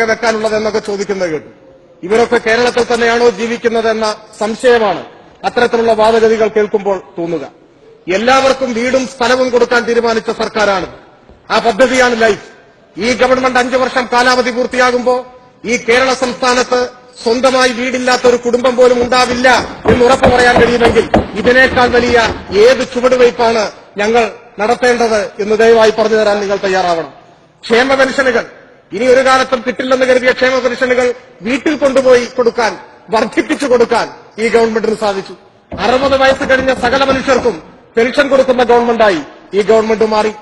വെക്കാനുള്ളതെന്നൊക്കെ ചോദിക്കുന്നത് കേട്ടു. ഇവരൊക്കെ കേരളത്തിൽ തന്നെയാണോ ജീവിക്കുന്നതെന്ന സംശയമാണ് അത്തരത്തിലുള്ള വാദഗതികൾ കേൾക്കുമ്പോൾ തോന്നുക. എല്ലാവർക്കും വീടും സ്ഥലവും കൊടുക്കാൻ തീരുമാനിച്ച സർക്കാരാണ്. ആ പദ്ധതിയാണ് ലൈഫ്. ഈ ഗവൺമെന്റ് 5 വർഷം കാലാവധി പൂർത്തിയാകുമ്പോൾ ഈ കേരള സംസ്ഥാനത്ത് സ്വന്തമായി വീടില്ലാത്ത ഒരു കുടുംബം പോലും ഉണ്ടാവില്ല എന്ന് ഉറപ്പു പറയാൻ കഴിയുമെങ്കിൽ ഇതിനേക്കാൾ വലിയ ഏത് ചുവടുവയ്പ്പാണ് ഞങ്ങൾ നടത്തേണ്ടത് എന്ന് ദയവായി പറഞ്ഞു തരാൻ നിങ്ങൾ തയ്യാറാവണം. ക്ഷേമ പെൻഷനുകൾ ഇനി ഒരു കാലത്തും കിട്ടില്ലെന്ന് കരുതിയ ക്ഷേമ പെൻഷനുകൾ വീട്ടിൽ കൊണ്ടുപോയി കൊടുക്കാൻ, വർദ്ധിപ്പിച്ചു കൊടുക്കാൻ ഈ ഗവൺമെന്റിന് സാധിച്ചു. 60 വയസ്സ് കഴിഞ്ഞ സകല മനുഷ്യർക്കും പെൻഷൻ കൊടുക്കുന്ന ഗവൺമെന്റായി ഈ ഗവൺമെന്റ് മാറി.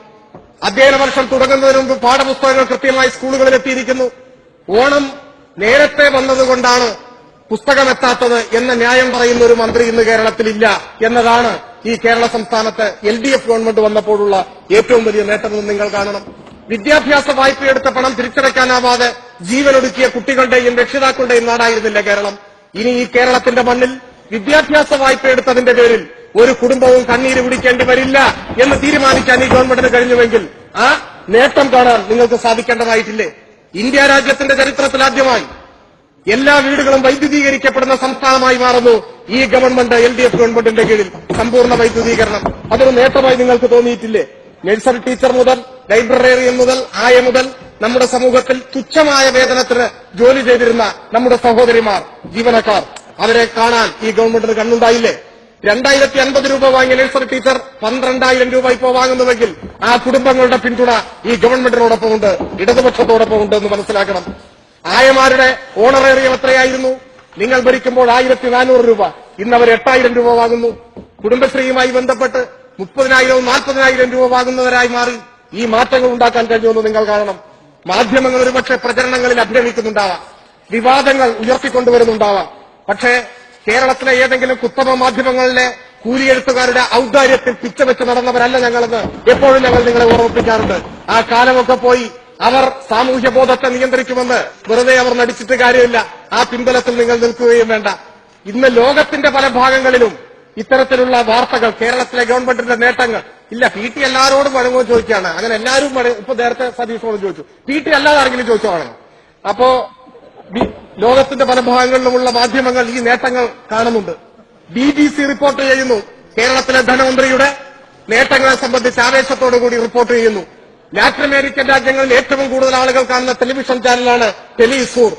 അധ്യയന വർഷം തുടങ്ങുന്നതിന് മുമ്പ് പാഠപുസ്തകങ്ങൾ കൃത്യമായി സ്കൂളുകളിൽ എത്തിയിരിക്കുന്നു. ഓണം നേരത്തെ വന്നതുകൊണ്ടാണ് പുസ്തകം എത്താത്തത് എന്ന ന്യായം പറയുന്ന ഒരു മന്ത്രി ഇന്ന് കേരളത്തിലില്ല എന്നതാണ് ഈ കേരള സംസ്ഥാനത്ത് LDF ഗവൺമെന്റ് വന്നപ്പോഴുള്ള ഏറ്റവും വലിയ നേട്ടമെന്ന് നിങ്ങൾ കാണണം. വിദ്യാഭ്യാസ വായ്പയെടുത്ത പണം തിരിച്ചടയ്ക്കാനാവാതെ ജീവനൊടുക്കിയ കുട്ടികളുടെയും രക്ഷിതാക്കളുടെയും നാടായിരുന്നില്ല കേരളം. ഇനി ഈ കേരളത്തിന്റെ മണ്ണിൽ വിദ്യാഭ്യാസ വായ്പയെടുത്തതിന്റെ പേരിൽ ഒരു കുടുംബവും കണ്ണീര് കുടിക്കേണ്ടി വരില്ല എന്ന് തീരുമാനിക്കാൻ ഈ ഗവൺമെന്റിന് കഴിഞ്ഞുവെങ്കിൽ ആ നേട്ടം കാണാൻ നിങ്ങൾക്ക് സാധിക്കേണ്ടതായിട്ടില്ലേ? ഇന്ത്യ രാജ്യത്തിന്റെ ചരിത്രത്തിൽ ആദ്യമായി എല്ലാ വീടുകളും വൈദ്യുതീകരിക്കപ്പെടുന്ന സംസ്ഥാനമായി മാറുന്നു ഈ ഗവൺമെന്റ്. LDF ഗവൺമെന്റിന്റെ കീഴിൽ സമ്പൂർണ്ണ വൈദ്യുതീകരണം അതൊരു നേട്ടമായി നിങ്ങൾക്ക് തോന്നിയിട്ടില്ലേ? നഴ്സറി ടീച്ചർ മുതൽ ലൈബ്രറിയൻ മുതൽ ആയ മുതൽ നമ്മുടെ സമൂഹത്തിൽ തുച്ഛമായ വേതനത്തിന് ജോലി ചെയ്തിരുന്ന നമ്മുടെ സഹോദരിമാർ, ജീവനക്കാർ, അവരെ കാണാൻ ഈ ഗവൺമെന്റിന് കണ്ണുണ്ടായില്ലേ? 2050 രൂപ വാങ്ങിയ നഴ്സറി ടീച്ചർ 12,000 രൂപ ഇപ്പോൾ വാങ്ങുന്നുവെങ്കിൽ ആ കുടുംബങ്ങളുടെ പിന്തുണ ഈ ഗവൺമെന്റിനോടൊപ്പമുണ്ട്, ഇടതുപക്ഷത്തോടൊപ്പമുണ്ട് എന്ന് മനസ്സിലാക്കണം. ആയമാരുടെ ഓണറേറിയം എത്രയായിരുന്നു? നിങ്ങൾ ഭരിക്കുമ്പോൾ 1400 രൂപ, ഇന്ന് അവർ 8000 രൂപ വാങ്ങുന്നു. കുടുംബശ്രീയുമായി ബന്ധപ്പെട്ട് 30,000 40,000 രൂപ വാങ്ങുന്നവരായി മാറി. ഈ മാറ്റങ്ങൾ ഉണ്ടാക്കാൻ കഴിയുമെന്ന് നിങ്ങൾ കാണണം. മാധ്യമങ്ങൾ ഒരുപക്ഷെ പ്രചരണങ്ങളിൽ അഭിനയിക്കുന്നുണ്ടാവാം, വിവാദങ്ങൾ ഉയർത്തിക്കൊണ്ടുവരുന്നുണ്ടാവാം. പക്ഷേ കേരളത്തിലെ ഏതെങ്കിലും ഉത്തമ മാധ്യമങ്ങളിലെ കൂലിയെഴുത്തുകാരുടെ ഔദാര്യത്തിൽ പിച്ചവെച്ച് നടന്നവരല്ല ഞങ്ങളെന്ന് എപ്പോഴും ഞങ്ങൾ നിങ്ങളെ ഓർമ്മിപ്പിക്കാറുണ്ട്. ആ കാലമൊക്കെ പോയി. അവർ സാമൂഹ്യ ബോധത്തെ നിയന്ത്രിക്കുമെന്ന് വെറുതെ അവർ നടിച്ചിട്ട് കാര്യമില്ല. ആ പിൻബലത്തിൽ നിങ്ങൾ നിൽക്കുകയും വേണ്ട. ഇന്ന് ലോകത്തിന്റെ പല ഭാഗങ്ങളിലും ഇത്തരത്തിലുള്ള വാർത്തകൾ, കേരളത്തിലെ ഗവൺമെന്റിന്റെ നേട്ടങ്ങൾ ഇല്ല. PT എല്ലാവരോടും വഴങ്ങുമോ ചോദിക്കുകയാണ്. അങ്ങനെ എല്ലാവരും ഇപ്പൊ നേരത്തെ സതീഷോട് ചോദിച്ചു, PT അല്ലാതെ ആരെങ്കിലും ചോദിച്ചോ വഴങ്ങും. അപ്പോ ലോകത്തിന്റെ പല ഭാഗങ്ങളിലുമുള്ള മാധ്യമങ്ങൾ ഈ നേട്ടങ്ങൾ കാണുന്നുണ്ട്. BBC റിപ്പോർട്ട് ചെയ്യുന്നു, കേരളത്തിലെ ധനമന്ത്രിയുടെ നേട്ടങ്ങളെ സംബന്ധിച്ച് ആവേശത്തോടുകൂടി റിപ്പോർട്ട് ചെയ്യുന്നു. ലാറ്റിൻ അമേരിക്കൻ രാജ്യങ്ങളിൽ ഏറ്റവും കൂടുതൽ ആളുകൾ കാണുന്ന ടെലിവിഷൻ ചാനലാണ് ടെലിസൂർ.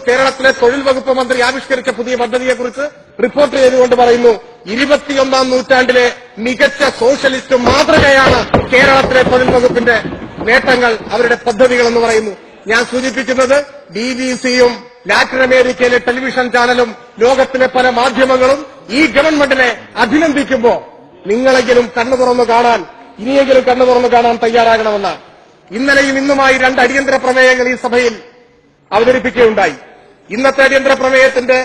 കേരളത്തിലെ തൊഴിൽ വകുപ്പ് മന്ത്രി ആവിഷ്കരിച്ച പുതിയ പദ്ധതിയെക്കുറിച്ച് റിപ്പോർട്ട് ചെയ്തുകൊണ്ട് പറയുന്നു, 21ാം നൂറ്റാണ്ടിലെ മികച്ച സോഷ്യലിസ്റ്റ് മാതൃകയാണ് കേരളത്തിലെ തൊഴിൽ വകുപ്പിന്റെ നേട്ടങ്ങൾ, അവരുടെ പദ്ധതികൾ എന്ന് പറയുന്നു. ഞാൻ സൂചിപ്പിക്കുന്നത് BBC-യും ലാറ്റിൻ അമേരിക്കയിലെ ടെലിവിഷൻ ചാനലും ലോകത്തിലെ പല മാധ്യമങ്ങളും ഈ ഗവൺമെന്റിനെ അഭിനന്ദിക്കുമ്പോൾ നിങ്ങളെങ്കിലും കണ്ണു തുറന്നു കാണാൻ, ഇനിയെങ്കിലും കണ്ണു തുറന്നു കാണാൻ തയ്യാറാകണമെന്നാണ്. ഇന്നലെയും ഇന്നുമായി 2 അടിയന്തര പ്രമേയങ്ങൾ ഈ സഭയിൽ അവതരിപ്പിക്കുകയുണ്ടായി. ഇന്നത്തെ അടിയന്തര പ്രമേയത്തിന്റെ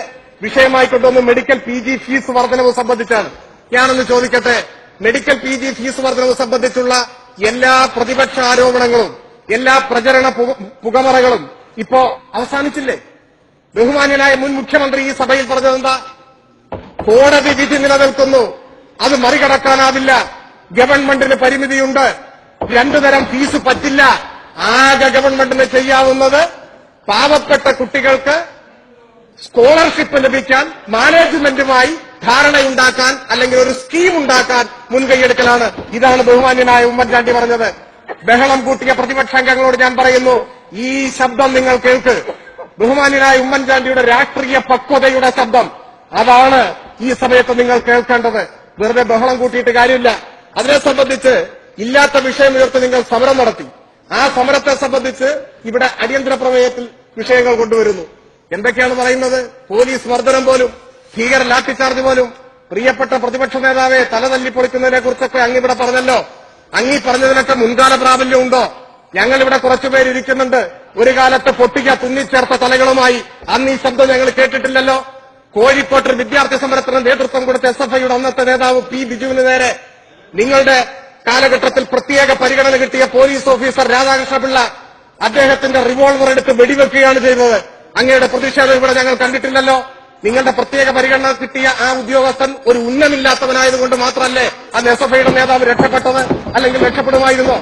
വിഷയമായി കൊണ്ടുവന്ന് മെഡിക്കൽ PG ഫീസ് വർധനവ് സംബന്ധിച്ചാണ്. ഞാനൊന്ന് ചോദിക്കട്ടെ, മെഡിക്കൽ PG ഫീസ് വർധനവ് സംബന്ധിച്ചുള്ള എല്ലാ പ്രതിപക്ഷ ആരോപണങ്ങളും, എല്ലാ പ്രചരണ പുകമറകളും ഇപ്പോ അവസാനിച്ചില്ലേ? ബഹുമാന്യനായ മുൻ മുഖ്യമന്ത്രി ഈ സഭയിൽ പറഞ്ഞതെന്താ? കോടതി വിധി നിലനിൽക്കുന്നു, അത് മറികടക്കാനാവില്ല, ഗവൺമെന്റിന് പരിമിതിയുണ്ട്, 2 തരം ഫീസ് പറ്റില്ല. ആകെ ഗവൺമെന്റിന് ചെയ്യാവുന്നത് പാവപ്പെട്ട കുട്ടികൾക്ക് സ്കോളർഷിപ്പ് ലഭിക്കാൻ മാനേജ്മെന്റുമായി ധാരണയുണ്ടാക്കാൻ, അല്ലെങ്കിൽ ഒരു സ്കീം ഉണ്ടാക്കാൻ മുൻകൈയെടുക്കലാണ്. ഇതാണ് ബഹുമാന്യനായ ഉമ്മൻചാണ്ടി പറഞ്ഞത്. ബഹളം കൂട്ടിയ പ്രതിപക്ഷാംഗങ്ങളോട് ഞാൻ പറയുന്നു, ഈ ശബ്ദം നിങ്ങൾ കേൾക്ക്. ബഹുമാന്യനായ ഉമ്മൻചാണ്ടിയുടെ രാഷ്ട്രീയ പക്വതയുടെ ശബ്ദം, അതാണ് ഈ സമയത്ത് നിങ്ങൾ കേൾക്കേണ്ടത്. വെറുതെ ബഹളം കൂട്ടിയിട്ട് കാര്യമില്ല. അതിനെ സംബന്ധിച്ച് ഇല്ലാത്ത വിഷയം ഉയർത്തി നിങ്ങൾ സമരം നടത്തി. ആ സമരത്തെ സംബന്ധിച്ച് ഇവിടെ അടിയന്തര പ്രമേയത്തിൽ വിഷയങ്ങൾ കൊണ്ടുവരുന്നു. എന്തൊക്കെയാണ് പറയുന്നത്? പോലീസ് മർദ്ദനം പോലും, ഭീകര ലാത്തിച്ചാർജ് പോലും. പ്രിയപ്പെട്ട പ്രതിപക്ഷ നേതാവെ, തലതല്ലി പൊളിക്കുന്നതിനെ കുറിച്ചൊക്കെ അങ്ങിവിടെ പറഞ്ഞല്ലോ. അങ്ങീ പറഞ്ഞതിനൊക്കെ മുൻകാല പ്രാബല്യമുണ്ടോ? ഞങ്ങളിവിടെ കുറച്ചുപേർ ഇരിക്കുന്നുണ്ട്, ഒരു കാലത്ത് പൊട്ടിക്ക തുന്നിച്ചേർത്ത തലകളുമായി. അന്ന് ഈ ശബ്ദം ഞങ്ങൾ കേട്ടിട്ടില്ലല്ലോ. കോഴിക്കോട്ട് വിദ്യാർത്ഥി സമരത്തിന് നേതൃത്വം കൊടുത്ത SFIയുടെ അന്നത്തെ നേതാവ് P. ബിജുവിന് നേരെ നിങ്ങളുടെ കാലഘട്ടത്തിൽ പ്രത്യേക പരിഗണന കിട്ടിയ പോലീസ് ഓഫീസർ രാധാകൃഷ്ണപിള്ള അദ്ദേഹത്തിന്റെ റിവോൾവർ എടുത്ത് വെടിവെക്കുകയാണ് ചെയ്തത്. അങ്ങയുടെ പ്രതിഷേധം ഇവിടെ ഞങ്ങൾ കണ്ടിട്ടില്ലല്ലോ. നിങ്ങളുടെ പ്രത്യേക പരിഗണന കിട്ടിയ ആ ഉദ്യോഗസ്ഥൻ ഒരു ഉന്നമില്ലാത്തവനായതുകൊണ്ട് മാത്രമല്ലേ അന്ന് SFIയുടെ നേതാവ് രക്ഷപ്പെട്ടത്? അല്ലെങ്കിൽ രക്ഷപ്പെടുമായിരുന്നോ?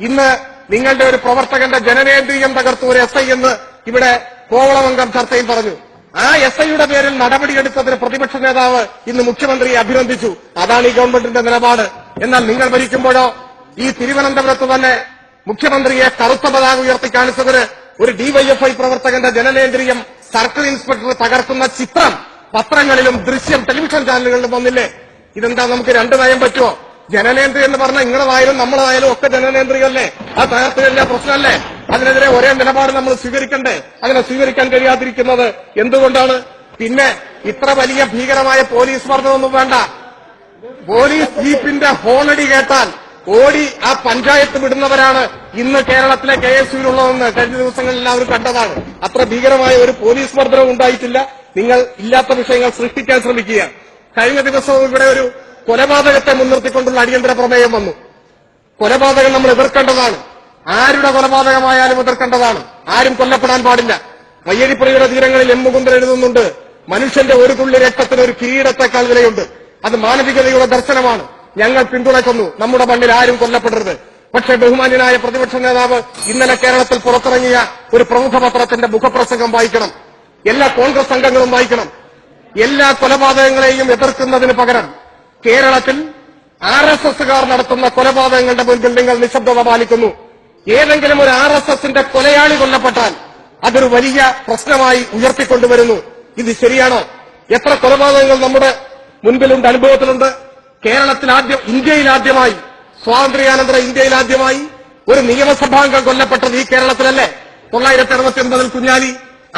ഇന്ന് നിങ്ങളുടെ ഒരു പ്രവർത്തകന്റെ ജനനേന്ദ്രിയം തകർത്തു ഒരു SI എന്ന് ഇവിടെ കോവളമംഗം ചർച്ചയിൽ പറഞ്ഞു. ആ SIയുടെ പേരിൽ നടപടിയെടുത്തതിന് പ്രതിപക്ഷ നേതാവ് ഇന്ന് മുഖ്യമന്ത്രിയെ അഭിനന്ദിച്ചു. അതാണ് ഈ ഗവൺമെന്റിന്റെ നിലപാട്. എന്നാൽ നിങ്ങൾ ഭരിക്കുമ്പോഴോ ഈ തിരുവനന്തപുരത്ത് തന്നെ മുഖ്യമന്ത്രിയെ കറുത്ത പതാക ഉയർത്തി കാണിച്ചതിന് ഒരു DYFI പ്രവർത്തകന്റെ ജനനേന്ദ്രിയം സർക്കിൾ ഇൻസ്പെക്ടർ തകർക്കുന്ന ചിത്രം പത്രങ്ങളിലും ദൃശ്യം ടെലിവിഷൻ ചാനലുകളിലും വന്നില്ലേ? ഇതെന്താ നമുക്ക് രണ്ട് നയം പറ്റുമോ? ജനനേന്ദ്രിയം എന്ന് പറഞ്ഞാൽ നിങ്ങളതായാലും നമ്മളതായാലും ഒക്കെ ജനനേന്ദ്രിയമല്ലേ? ആ തകർത്തില്ല പ്രശ്നമല്ലേ? അതിനെതിരെ ഒരേ നിലപാട് നമ്മൾ സ്വീകരിക്കണ്ടേ? അങ്ങനെ സ്വീകരിക്കാൻ കഴിയാതിരിക്കുന്നത് എന്തുകൊണ്ടാണ്? പിന്നെ ഇത്ര വലിയ ഭീകരമായ പോലീസ് മർദ്ദമൊന്നും വേണ്ട. പോലീസ് ജീപ്പിന്റെ ഹോണടി കേട്ടാൽ ഓടി ആ പഞ്ചായത്ത് വിടുന്നവരാണ് ഇന്ന് കേരളത്തിലെ KSUവിലുള്ളതെന്ന് കഴിഞ്ഞ ദിവസങ്ങളിൽ എല്ലാവരും കണ്ടതാണ്. അത്ര ഭീകരമായ ഒരു പോലീസ് മർദ്ദനം ഉണ്ടായിട്ടില്ല. നിങ്ങൾ ഇല്ലാത്ത വിഷയങ്ങൾ സൃഷ്ടിക്കാൻ ശ്രമിക്കുക. കഴിഞ്ഞ ദിവസവും ഇവിടെ ഒരു കൊലപാതകത്തെ മുൻനിർത്തിക്കൊണ്ടുള്ള അടിയന്തര പ്രമേയം വന്നു. കൊലപാതകം നമ്മൾ എതിർക്കേണ്ടതാണ്. ആരുടെ കൊലപാതകമായാലും എതിർക്കേണ്ടതാണ്. ആരും കൊല്ലപ്പെടാൻ പാടില്ല. വയ്യഴിപ്പുഴയുടെ തീരങ്ങളിൽ M. മുകുന്ദൻ എഴുതുന്നുണ്ട്, മനുഷ്യന്റെ ഒരു തുള്ളി രക്തത്തിന് ഒരു കിരീടത്തെക്കാൾ വിലയുണ്ട്. അത് മാനവികതയുടെ ദർശനമാണ്. ഞങ്ങൾ പിന്തുണയ്ക്കുന്നു. നമ്മുടെ മണ്ണിൽ ആരും കൊല്ലപ്പെടരുത്. പക്ഷേ ബഹുമാന്യനായ പ്രതിപക്ഷ നേതാവ് ഇന്നലെ കേരളത്തിൽ പുറത്തിറങ്ങിയ ഒരു പ്രമുഖ പത്രത്തിന്റെ മുഖപ്രസംഗം വായിക്കണം. എല്ലാ കോൺഗ്രസ് അംഗങ്ങളും വായിക്കണം. എല്ലാ കൊലപാതകങ്ങളെയും എതിർക്കുന്നതിന് പകരം കേരളത്തിൽ RSSകാർ നടത്തുന്ന കൊലപാതകങ്ങളുടെ മുൻപിൽ നിങ്ങൾ നിശബ്ദത പാലിക്കുന്നു. ഏതെങ്കിലും ഒരു RSSന്റെ കൊലയാളി കൊല്ലപ്പെട്ടാൽ അതൊരു വലിയ പ്രശ്നമായി ഉയർത്തിക്കൊണ്ടുവരുന്നു. ഇത് ശരിയാണോ? എത്ര കൊലപാതകങ്ങൾ നമ്മുടെ മുൻപിലുണ്ട്, അനുഭവത്തിലുണ്ട്. ഇന്ത്യയിലാദ്യമായി സ്വാതന്ത്ര്യാനന്തര ഇന്ത്യയിലാദ്യമായി ഒരു നിയമസഭാംഗം കൊല്ലപ്പെട്ടത് ഈ കേരളത്തിലല്ലേ? 969 കുഞ്ഞാലി.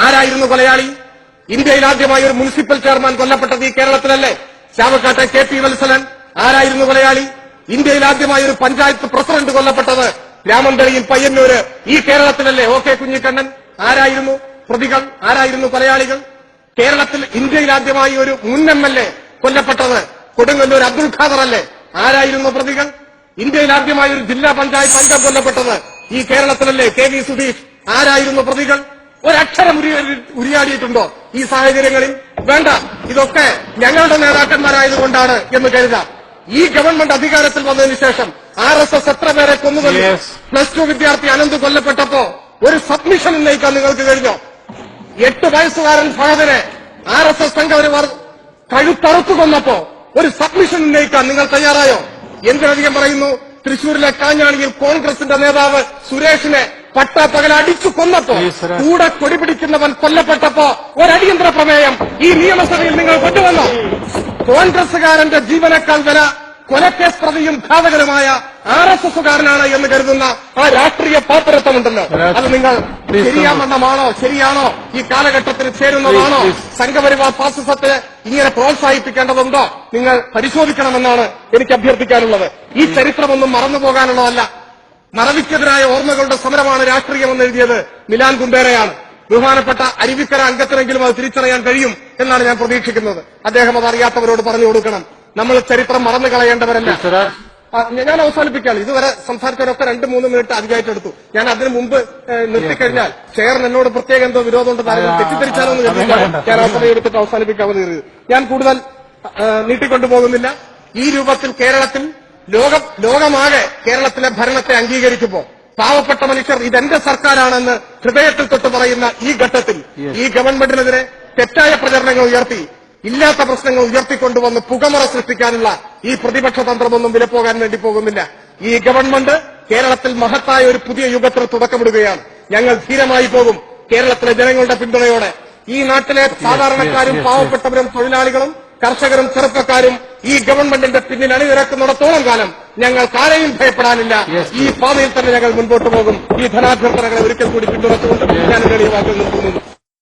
ആരായിരുന്നു കൊലയാളി? ഇന്ത്യയിലാദ്യമായി ഒരു മുനിസിപ്പൽ ചെയർമാൻ കൊല്ലപ്പെട്ടത് ഈ കേരളത്തിലല്ലേ? ചാവക്കാട്ടെ KP വത്സലൻ. ആരായിരുന്നു കൊലയാളി? ഇന്ത്യയിലാദ്യമായി ഒരു പഞ്ചായത്ത് പ്രസിഡന്റ് കൊല്ലപ്പെട്ടത് രാമന്തളിയിൽ പയ്യന്നൂര് ഈ കേരളത്തിലല്ലേ? OK കുഞ്ഞിക്കണ്ണൻ. ആരായിരുന്നു പ്രതികൾ? ആരായിരുന്നു കൊലയാളികൾ? കേരളത്തിൽ ഇന്ത്യയിലാദ്യമായി ഒരു മുൻ MLA കൊല്ലപ്പെട്ടത് കൊടുങ്ങല്ലൂർ അബ്ദുൽ ഖാദർ അല്ലേ? ആരായിരുന്നു പ്രതികൾ? ഇന്ത്യയിലാദ്യമായി ഒരു ജില്ലാ പഞ്ചായത്ത് അംഗം കൊല്ലപ്പെട്ടത് ഈ കേരളത്തിലല്ലേ? KV സുധീഷ്. ആരായിരുന്നു പ്രതികൾ? ഒരക്ഷരം ഉരിയാടിയിട്ടുണ്ടോ ഈ സാഹചര്യങ്ങളിൽ? വേണ്ട. ഇതൊക്കെ ഞങ്ങളുടെ നേതാക്കന്മാരായതുകൊണ്ടാണ് എന്ന് കരുതാം. ഈ ഗവൺമെന്റ് അധികാരത്തിൽ വന്നതിന് ശേഷം RSS എത്ര പേരെ കൊന്നുകൊല്ലു? +2 വിദ്യാർത്ഥി അനന്ത് കൊല്ലപ്പെട്ടപ്പോ ഒരു സബ്മിഷൻ ഉന്നയിക്കാൻ നിങ്ങൾക്ക് കഴിഞ്ഞോ? 8 വയസ്സുകാരൻ ഫഹദിനെ RSS സംഘപരിവാർ കഴുത്തറുത്തു കൊന്നപ്പോ ഒരു സബ്മിഷൻ ഉന്നയിക്കാൻ നിങ്ങൾ തയ്യാറായോ? എന്തിനധികം പറയുന്നു, തൃശൂരിലെ കാഞ്ഞാണിയിൽ കോൺഗ്രസിന്റെ നേതാവ് സുരേഷിനെ പട്ടാപ്പകൽ അടിച്ചു കൊന്നപ്പോ കൂടെ കൊടിപിടിക്കുന്നവൻ കൊല്ലപ്പെട്ടപ്പോ ഒരടിയന്തര പ്രമേയം ഈ നിയമസഭയിൽ നിങ്ങൾ കൊണ്ടുവന്നു. കോൺഗ്രസുകാരന്റെ ജീവനേക്കാൾ വില കൊലക്കേസ് പ്രതിയും ഘാതകരമായ RSSകാരനാണ് എന്ന് കരുതുന്ന ആ രാഷ്ട്രീയ പാപ്പരത്വമുണ്ടല്ലോ, അത് നിങ്ങൾ ശരിയാണോ? ഈ കാലഘട്ടത്തിൽ ചേരുന്നതാണോ? സംഘപരിവാർ ഫാസിസത്തെ ഇങ്ങനെ പ്രോത്സാഹിപ്പിക്കേണ്ടതുണ്ടോ? നിങ്ങൾ പരിശോധിക്കണമെന്നാണ് എനിക്ക് അഭ്യർത്ഥിക്കാനുള്ളത്. ഈ ചരിത്രമൊന്നും മറന്നുപോകാനുള്ളതല്ല. മറവിക്കെതിരായ ഓർമ്മകളുടെ സമരമാണ് രാഷ്ട്രീയമെന്ന് എഴുതിയത് മിലാൻ കുണ്ടേരയാണ്. ബഹുമാനപ്പെട്ട അരുവിക്കര അംഗത്തിനെങ്കിലും അത് തിരിച്ചറിയാൻ കഴിയും എന്നാണ് ഞാൻ പ്രതീക്ഷിക്കുന്നത്. അദ്ദേഹം അത് അറിയാത്തവരോട് പറഞ്ഞു കൊടുക്കണം. നമ്മൾ ചരിത്രം മറന്നു കളയേണ്ടവരല്ല. ഞാൻ അവസാനിപ്പിക്കുകയാണ്. ഇതുവരെ സംസാരിച്ചവരൊക്കെ 2-3 മിനിറ്റ് അധികമായിട്ടെടുത്തു. ഞാൻ അതിനു മുമ്പ് നിർത്തിക്കഴിഞ്ഞാൽ ചെയറിന് എന്നോട് പ്രത്യേക എന്തോ വിരോധമുണ്ടെന്ന് തെറ്റിദ്ധരിച്ചാലോ എന്ന് കരുതിയിട്ടാണ് ഞാൻ ആ സമയമെടുത്തിട്ട് അവസാനിപ്പിക്കാമെന്ന് കരുതി. ഞാൻ കൂടുതൽ നീട്ടിക്കൊണ്ടുപോകുന്നില്ല. ഈ രൂപത്തിൽ കേരളത്തിൽ ലോകമാകെ കേരളത്തിലെ ഭരണത്തെ അംഗീകരിക്കുമ്പോൾ പാവപ്പെട്ട മനുഷ്യർ ഇതെന്റെ സർക്കാരാണെന്ന് ഹൃദയത്തിൽ തൊട്ട് പറയുന്ന ഈ ഘട്ടത്തിൽ ഈ ഗവൺമെന്റിനെതിരെ തെറ്റായ പ്രചരണങ്ങൾ ഉയർത്തി ഇല്ലാത്ത പ്രശ്നങ്ങൾ ഉയർത്തിക്കൊണ്ടുവന്ന് പുകമറ സൃഷ്ടിക്കാനുള്ള ഈ പ്രതിപക്ഷ തന്ത്രമൊന്നും വിലപ്പോകാൻ വേണ്ടി പോകുന്നില്ല. ഈ ഗവൺമെന്റ് കേരളത്തിൽ മഹത്തായ ഒരു പുതിയ യുഗത്തിന് തുടക്കമിടുകയാണ്. ഞങ്ങൾ ധീരമായി പോകും കേരളത്തിലെ ജനങ്ങളുടെ പിന്തുണയോടെ. ഈ നാട്ടിലെ സാധാരണക്കാരും പാവപ്പെട്ടവരും തൊഴിലാളികളും കർഷകരും ചെറുപ്പക്കാരും ഈ ഗവൺമെന്റിന്റെ പിന്നിൽ അണിനിരക്കുന്നിടത്തോളം കാലം ഞങ്ങൾക്ക് ആരെയും ഭയപ്പെടാനില്ല. ഈ പാതയിൽ തന്നെ ഞങ്ങൾ മുൻപോട്ട് പോകും. ഈ ധനാഭ്യർത്ഥനകളെ ഒരിക്കൽ കൂടി പിന്തുണച്ചുകൊണ്ട് ഞാൻ എളിയ വാക്കുകൾ നിർത്തുന്നു.